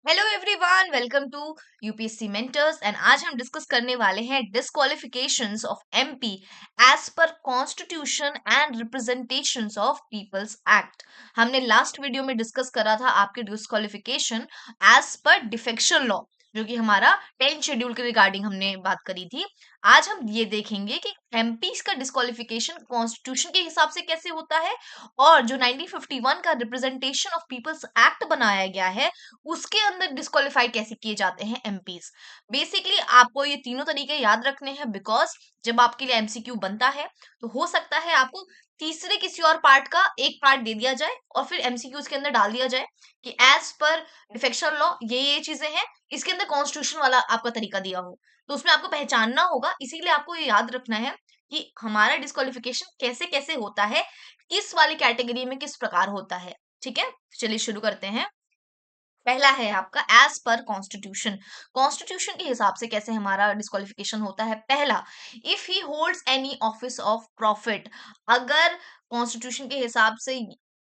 Hello everyone, welcome to UPSC mentors. And आज हम discuss करने वाले हैं disqualifications of MP as per constitution and representations of people's act. हमने last video में डिस्कस करा था आपके disqualification as per defection law, जो कि हमारा 10 शेड्यूल के रिगार्डिंग हमने बात करी थी। आज हम ये देखेंगे कि एमपी का डिस्क्वालिफिकेशन कॉन्स्टिट्यूशन के हिसाब से कैसे होता है, और जो 1951 का रिप्रेजेंटेशन ऑफ पीपल्स एक्ट बनाया गया है उसके अंदर डिस्क्वालीफाई कैसे किए जाते हैं एमपीज। बेसिकली आपको ये तीनों तरीके याद रखने हैं, बिकॉज जब आपके लिए एमसीक्यू बनता है तो हो सकता है आपको तीसरे किसी और पार्ट का एक पार्ट दे दिया जाए और फिर एमसीक्यूज के अंदर डाल दिया जाए कि एज पर डिफेक्शन लॉ ये चीजें हैं, इसके अंदर कॉन्स्टिट्यूशन वाला आपका तरीका दिया हो, तो उसमें आपको पहचानना होगा। इसीलिए आपको ये याद रखना है कि हमारा डिस्क्वालिफिकेशन कैसे कैसे होता है, किस वाली कैटेगरी में किस प्रकार होता है। ठीक है, चलिए शुरू करते हैं। पहला है आपका एज पर कॉन्स्टिट्यूशन। कॉन्स्टिट्यूशन के हिसाब से कैसे हमारा डिस्क्वालिफिकेशन होता है। पहला, if he holds any office of profit. अगर कॉन्स्टिट्यूशन के हिसाब से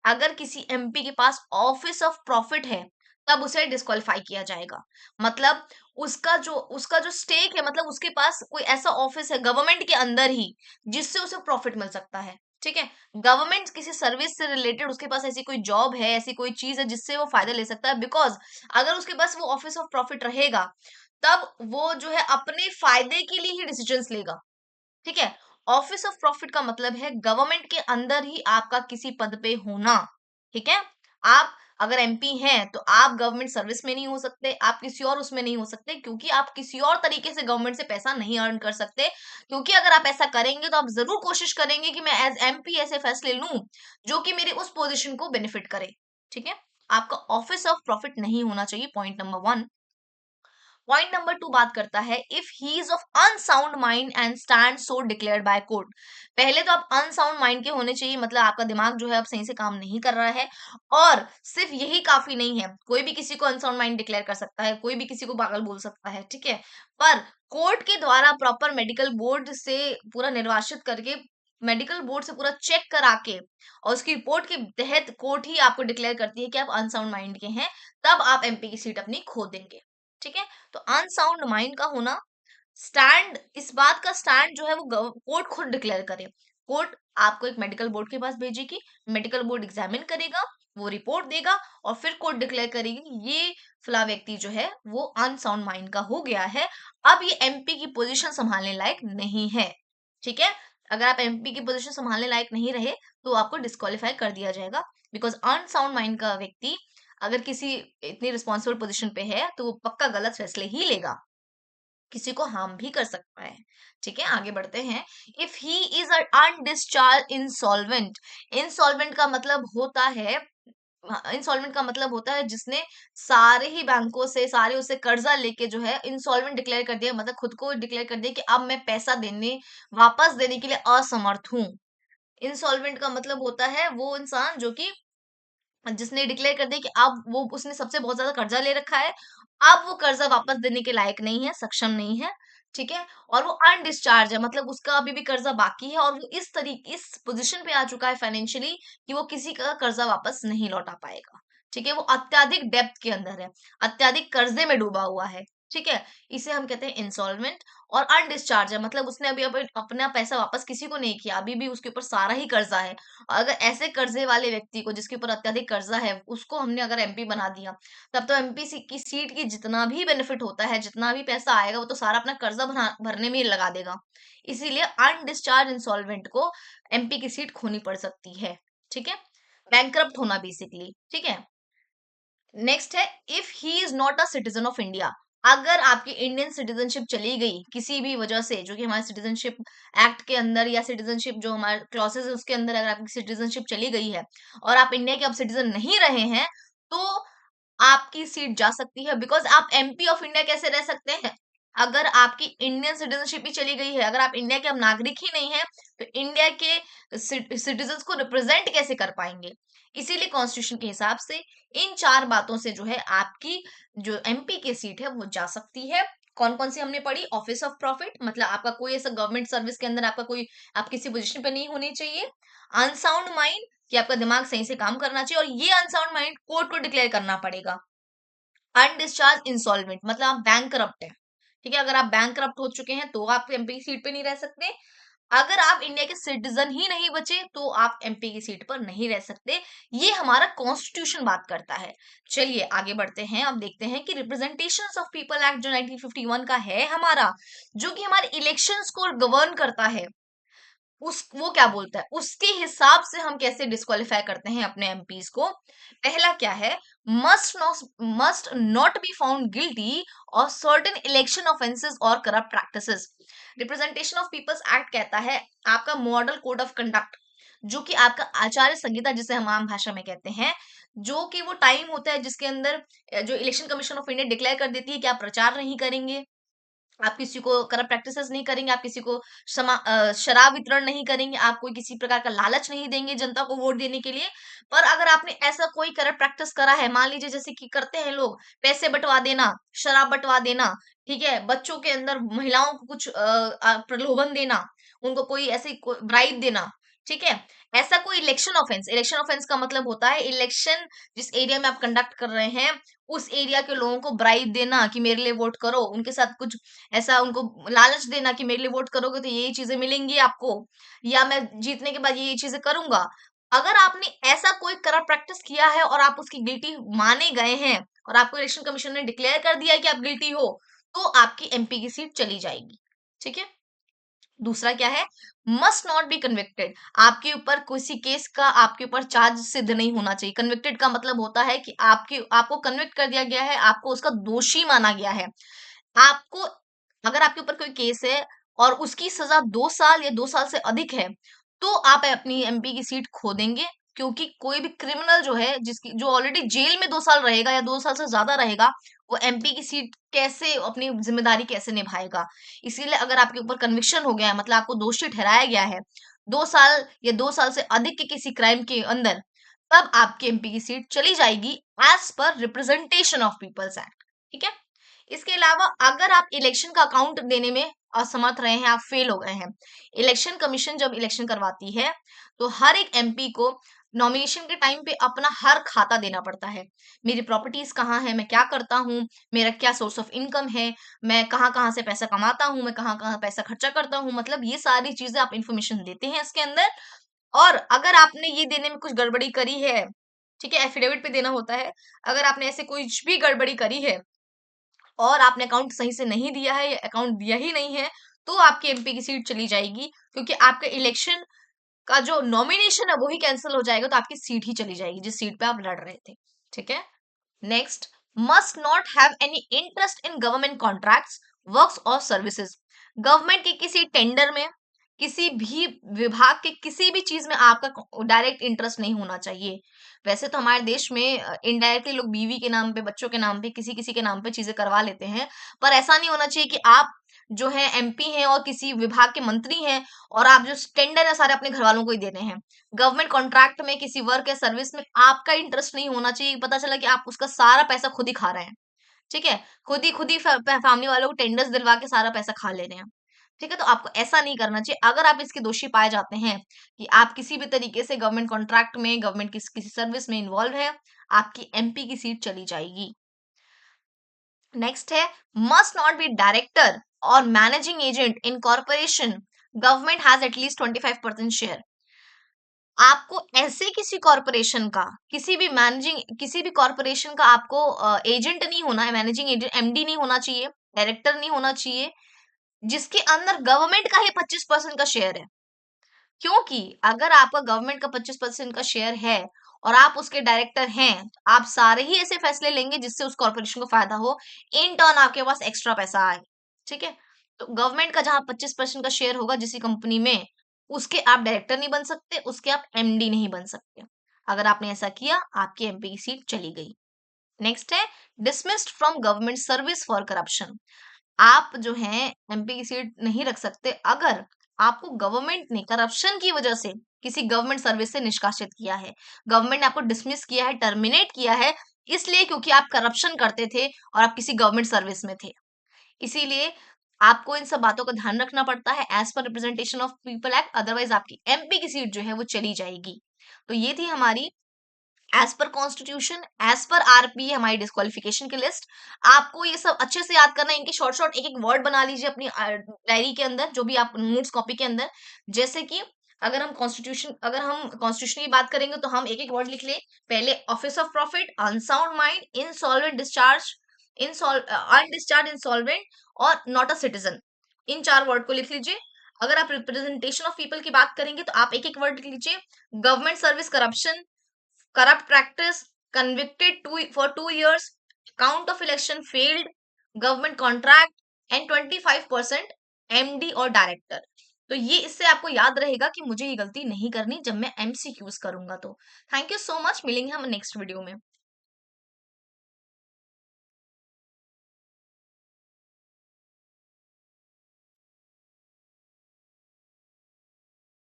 अगर किसी एमपी के पास ऑफिस ऑफ प्रॉफिट है तब उसे डिस्क्वालीफाई किया जाएगा। मतलब उसका जो स्टेक है, मतलब उसके पास कोई ऐसा ऑफिस है गवर्नमेंट के अंदर ही जिससे उसे प्रॉफिट मिल सकता है। ठीक है, गवर्नमेंट किसी सर्विस से रिलेटेड उसके पास ऐसी कोई जॉब है, ऐसी कोई चीज है जिससे वो फायदा ले सकता है। बिकॉज अगर उसके पास वो ऑफिस ऑफ प्रॉफिट रहेगा तब वो जो है अपने फायदे के लिए ही डिसीजंस लेगा। ठीक है, ऑफिस ऑफ प्रॉफिट का मतलब है गवर्नमेंट के अंदर ही आपका किसी पद पे होना। ठीक है, आप अगर एमपी हैं तो आप गवर्नमेंट सर्विस में नहीं हो सकते, आप किसी और उसमें नहीं हो सकते, क्योंकि आप किसी और तरीके से गवर्नमेंट से पैसा नहीं अर्न कर सकते। क्योंकि अगर आप ऐसा करेंगे तो आप जरूर कोशिश करेंगे कि मैं एज एमपी ऐसे फैसले लूं जो कि मेरे उस पोजीशन को बेनिफिट करे। ठीक है, आपका ऑफिस ऑफ प्रॉफिट नहीं होना चाहिए, पॉइंट नंबर 1। पॉइंट नंबर 2 बात करता है if he is of unsound mind and stand so declared by court. पहले तो आप अनसाउंड माइंड के होने चाहिए, मतलब आपका दिमाग जो है अब सही से काम नहीं कर रहा है। और सिर्फ यही काफी नहीं है, कोई भी किसी को अनसाउंड माइंड डिक्लेयर कर सकता है, कोई भी किसी को पागल बोल सकता है। ठीक है, पर कोर्ट के द्वारा प्रॉपर मेडिकल बोर्ड से पूरा निर्वासित करके, मेडिकल बोर्ड से पूरा चेक करा के और उसकी रिपोर्ट के तहत कोर्ट ही आपको डिक्लेयर करती है कि आप अनसाउंड माइंड के हैं, तब आप एमपी की सीट अपनी खो देंगे। ठीक है, तो अनसाउंड माइंड का होना, स्टैंड, इस बात का स्टैंड जो है वो कोर्ट खुद डिक्लेयर करे। कोर्ट आपको एक मेडिकल बोर्ड के पास भेजेगी, मेडिकल बोर्ड एग्जामिन करेगा, वो रिपोर्ट देगा और फिर कोर्ट डिक्लेयर करेगी कि ये फला व्यक्ति जो है वो अनसाउंड माइंड का हो गया है, अब ये एमपी की पोजीशन संभालने लायक नहीं है। ठीक है, अगर आप एमपी की पोजीशन संभालने लायक नहीं रहे तो आपको डिस्क्वालीफाई कर दिया जाएगा। बिकॉज अनसाउंड माइंड का व्यक्ति अगर किसी इतनी रिस्पॉन्सिबल पोजीशन पे है तो वो पक्का गलत फैसले ही लेगा, किसी को हार्म भी कर सकता है। ठीक है, आगे बढ़ते हैं। If he is undischarged insolvent. Insolvent का मतलब होता है, इंसॉल्वेंट का मतलब होता है जिसने सारे ही बैंकों से, सारे उससे कर्जा लेके जो है इंसॉल्वेंट डिक्लेयर कर दिया, मतलब खुद को डिक्लेयर कर दिया कि अब मैं पैसा देने, वापस देने के लिए असमर्थ हूँ। इंसॉल्वेंट का मतलब होता है वो इंसान जो कि जिसने डिक्लेयर कर दिया कि अब वो, उसने सबसे बहुत ज्यादा कर्जा ले रखा है, अब वो कर्जा वापस देने के लायक नहीं है, सक्षम नहीं है। ठीक है, और वो अनडिस्चार्ज है, मतलब उसका अभी भी कर्जा बाकी है और वो इस तरीके, इस पोजीशन पे आ चुका है फाइनेंशियली कि वो किसी का कर्जा वापस नहीं लौटा पाएगा। ठीक है, वो अत्यधिक डेप्थ के अंदर है, अत्यधिक कर्जे में डूबा हुआ है। ठीक है, इसे हम कहते हैं इंसॉल्वेंट। और अनडिस्चार्ज है, मतलब उसने अभी अपना पैसा वापस किसी को नहीं किया, अभी भी उसके ऊपर सारा ही कर्जा है। अगर ऐसे कर्जे वाले व्यक्ति को, जिसके ऊपर अत्यधिक कर्जा है, उसको हमने अगर एमपी बना दिया, तब तो एमपी की सीट की जितना भी बेनिफिट होता है, जितना भी पैसा आएगा, वो तो सारा अपना कर्जा भरने में ही लगा देगा। इसीलिए अनडिस्चार्ज इंसॉल्वेंट को एमपी की सीट खोनी पड़ सकती है। ठीक है, बैंकरप्ट होना बेसिकली। ठीक है, नेक्स्ट है if he is not a citizen of India. अगर आपकी इंडियन सिटीजनशिप चली गई किसी भी वजह से, जो कि हमारे सिटीजनशिप एक्ट के अंदर या सिटीजनशिप जो हमारे क्लॉसेस है उसके अंदर, अगर आपकी सिटीजनशिप चली गई है और आप इंडिया के अब सिटीजन नहीं रहे हैं, तो आपकी सीट जा सकती है। बिकॉज आप एमपी ऑफ इंडिया कैसे रह सकते हैं अगर आपकी इंडियन सिटीजनशिप ही चली गई है? अगर आप इंडिया के अब नागरिक ही नहीं है तो इंडिया के सिटीजन्स को रिप्रेजेंट कैसे कर पाएंगे? इसीलिए कॉन्स्टिट्यूशन के हिसाब से इन 4 बातों से जो है आपकी जो एमपी की सीट है वो जा सकती है। कौन कौन सी हमने पढ़ी? ऑफिस ऑफ प्रॉफिट, मतलब आपका कोई ऐसा गवर्नमेंट सर्विस के अंदर आपका कोई, आप किसी पोजीशन पे नहीं होनी चाहिए। अनसाउंड माइंड, कि आपका दिमाग सही से काम करना चाहिए और ये अनसाउंड माइंड कोर्ट को डिक्लेयर करना पड़ेगा। अनडिस्चार्ज इंसॉल्वेंट मतलब आप बैंक करप्ट है, ठीक है, अगर आप बैंक करप्ट हो चुके हैं तो आप एमपी की सीट पे नहीं रह सकते। अगर आप इंडिया के सिटीजन ही नहीं बचे तो आप एमपी की सीट पर नहीं रह सकते। ये हमारा कॉन्स्टिट्यूशन बात करता है। चलिए आगे बढ़ते हैं, अब देखते हैं कि रिप्रेजेंटेशन ऑफ पीपल एक्ट जो 1951 का है हमारा, जो कि हमारे इलेक्शंस को गवर्न करता है, उस वो क्या बोलता है उसके हिसाब से हम कैसे डिस्क्वालीफाई करते हैं अपने एमपीज को। पहला क्या है, must not be found guilty of certain election offences और corrupt practices. Representation of people's act कहता है आपका मॉडल कोड ऑफ कंडक्ट, जो कि आपका आचार्य संहिता जिसे हम आम भाषा में कहते हैं, जो कि वो टाइम होता है जिसके अंदर जो election commission of India declare कर देती है कि आप प्रचार नहीं करेंगे, आप किसी को करप्ट प्रैक्टिसेस नहीं करेंगे, आप किसी को शराब वितरण नहीं करेंगे, आप कोई किसी प्रकार का लालच नहीं देंगे जनता को वोट देने के लिए। पर अगर आपने ऐसा कोई करप्ट प्रैक्टिस करा है, मान लीजिए जैसे कि करते हैं लोग, पैसे बंटवा देना, शराब बंटवा देना, ठीक है, बच्चों के अंदर महिलाओं को कुछ प्रलोभन देना, उनको कोई ऐसी ब्राइब देना, ठीक है, ऐसा कोई इलेक्शन ऑफेंस का मतलब होता है इलेक्शन जिस एरिया में आप कंडक्ट कर रहे हैं उस एरिया के लोगों को ब्राइब देना कि मेरे लिए वोट करो, उनके साथ कुछ ऐसा उनको लालच देना कि मेरे लिए वोट करोगे तो ये चीजें मिलेंगी आपको, या मैं जीतने के बाद ये चीजें करूंगा। अगर आपने ऐसा कोई करप्ट प्रैक्टिस किया है और आप उसकी गिल्टी माने गए हैं और आपको इलेक्शन कमीशन ने डिक्लेयर कर दिया है कि आप गिल्टी हो, तो आपकी एमपी की सीट चली जाएगी। ठीक है, दूसरा क्या है, मस्ट नॉट बी कन्विक्टेड, आपके ऊपर किसी केस का आपके ऊपर चार्ज सिद्ध नहीं होना चाहिए। कन्विक्टेड का मतलब होता है कि आपको कन्विक्ट कर दिया गया है, आपको उसका दोषी माना गया है। आपको अगर आपके ऊपर कोई केस है और उसकी सजा 2 साल या 2 साल से अधिक है, तो आप अपनी एमपी की सीट खो देंगे, क्योंकि कोई भी क्रिमिनल जो है जिसकी जो ऑलरेडी जेल में 2 साल रहेगा या 2 साल से ज्यादा रहेगा, वो एमपी की सीट कैसे अपनी जिम्मेदारी कैसे निभाएगा। इसीलिए अगर आपके ऊपर कन्विक्शन हो गया है, मतलब आपको दोषी ठहराया गया है 2 साल या 2 साल से अधिक के किसी क्राइम के अंदर, तब आपकी एमपी की सीट चली जाएगी as per representation of people's act. ठीक है, इसके अलावा अगर आप इलेक्शन का अकाउंट देने में असमर्थ रहे हैं, आप फेल हो गए हैं, इलेक्शन कमीशन जब इलेक्शन करवाती है तो हर एक एमपी को नॉमिनेशन के टाइम पे अपना हर खाता देना पड़ता है। मेरी प्रॉपर्टीज कहाँ है, मैं क्या करता हूँ, मेरा क्या सोर्स ऑफ इनकम है, मैं कहाँ कहाँ से पैसा कमाता हूँ, मैं कहाँ कहाँ पैसा खर्चा करता हूँ, मतलब ये सारी चीजें आप इंफॉर्मेशन देते हैं इसके अंदर। और अगर आपने ये देने में कुछ गड़बड़ी करी है, ठीक है, एफिडेविट पे देना होता है, अगर आपने ऐसे कुछ भी गड़बड़ी करी है और आपने अकाउंट सही से नहीं दिया है या अकाउंट दिया ही नहीं है, तो आपकी एमपी की सीट चली जाएगी, क्योंकि आपका इलेक्शन का जो नॉमिनेशन है वो ही कैंसिल हो जाएगा, तो आपकी सीट ही चली जाएगी जिस सीट पे आप लड़ रहे थे। ठीक है, next, must not have any interest in government contracts, works और सर्विसेज। गवर्नमेंट के किसी टेंडर में, किसी भी विभाग के किसी भी चीज में आपका डायरेक्ट इंटरेस्ट नहीं होना चाहिए। वैसे तो हमारे देश में इनडायरेक्टली लोग बीवी के नाम पे, बच्चों के नाम पे, किसी किसी के नाम पे चीजें करवा लेते हैं, पर ऐसा नहीं होना चाहिए कि आप जो है एमपी हैं और किसी विभाग के मंत्री हैं और आप जो टेंडर है सारे अपने घर वालों को ही दे रहे हैं। गवर्नमेंट कॉन्ट्रैक्ट में किसी वर्क या सर्विस में आपका इंटरेस्ट नहीं होना चाहिए, पता चला कि आप उसका सारा पैसा खुद ही खा रहे हैं। ठीक है, खुद ही फैमिली वालों को टेंडर्स दिलवा के सारा पैसा खा ले रहे हैं। ठीक है, तो आपको ऐसा नहीं करना चाहिए। अगर आप इसके दोषी पाए जाते हैं कि आप किसी भी तरीके से गवर्नमेंट कॉन्ट्रैक्ट में, गवर्नमेंट की किसी सर्विस में इन्वॉल्व है, आपकी एमपी की सीट चली जाएगी। नेक्स्ट है, मस्ट नॉट बी डायरेक्टर और managing agent in corporation government has at least 25% share. आपको ऐसे किसी कॉर्पोरेशन का, किसी भी कॉर्पोरेशन का आपको एजेंट नहीं होना है, मैनेजिंग एजेंट, एमडी नहीं होना चाहिए, डायरेक्टर नहीं होना चाहिए, जिसके अंदर गवर्नमेंट का ही 25% का शेयर है। क्योंकि अगर आपका गवर्नमेंट का 25% का शेयर है और आप उसके डायरेक्टर हैं, तो आप सारे ही ऐसे फैसले लेंगे जिससे उस कॉर्पोरेशन को फायदा हो, इन टर्न आपके पास एक्स्ट्रा पैसा आए। ठीक है, तो गवर्नमेंट का जहां 25% का शेयर होगा जिस कंपनी में, उसके आप डायरेक्टर नहीं बन सकते, उसके आप एमडी नहीं बन सकते। अगर आपने ऐसा किया, आपकी एमपी की सीट चली गई। नेक्स्ट है, dismissed from government service for corruption. आप जो है एमपी की सीट नहीं रख सकते अगर आपको गवर्नमेंट ने करप्शन की वजह से किसी गवर्नमेंट सर्विस से निष्कासित किया है, गवर्नमेंट ने आपको डिसमिस किया है, टर्मिनेट किया है, इसलिए क्योंकि आप करप्शन करते थे और आप किसी गवर्नमेंट सर्विस में थे। इसीलिए आपको इन सब बातों का ध्यान रखना पड़ता है as per representation of people act, otherwise आपकी एमपी की सीट जो है वो चली जाएगी। तो ये थी हमारी as per constitution, as per RP हमारी डिस्क्वालिफिकेशन की लिस्ट। आपको ये सब अच्छे से याद करना है, इनके शॉर्ट शॉर्ट एक एक वर्ड बना लीजिए अपनी डायरी के अंदर, जो भी आप नोट्स कॉपी के अंदर। जैसे कि अगर हम कॉन्स्टिट्यूशन की बात करेंगे तो हम एक एक वर्ड लिख ले। पहले office of profit, unsound mind, insolvent discharge, undischarged insolvent और नॉट अ सिटीजन। इन चार वर्ड को लिख लीजिए। अगर आप रिप्रेजेंटेशन ऑफ पीपल की बात करेंगे तो आप एक एक वर्ड लिख लीजिए। Government service corruption, corrupt practice, convicted for 2 years, count of election failed, government contract and 25% MD और डायरेक्टर। तो ये इससे आपको याद रहेगा कि मुझे ये गलती नहीं करनी जब मैं एमसीक्यूज करूंगा। तो थैंक यू सो मच, मिलेंगे हम नेक्स्ट वीडियो में।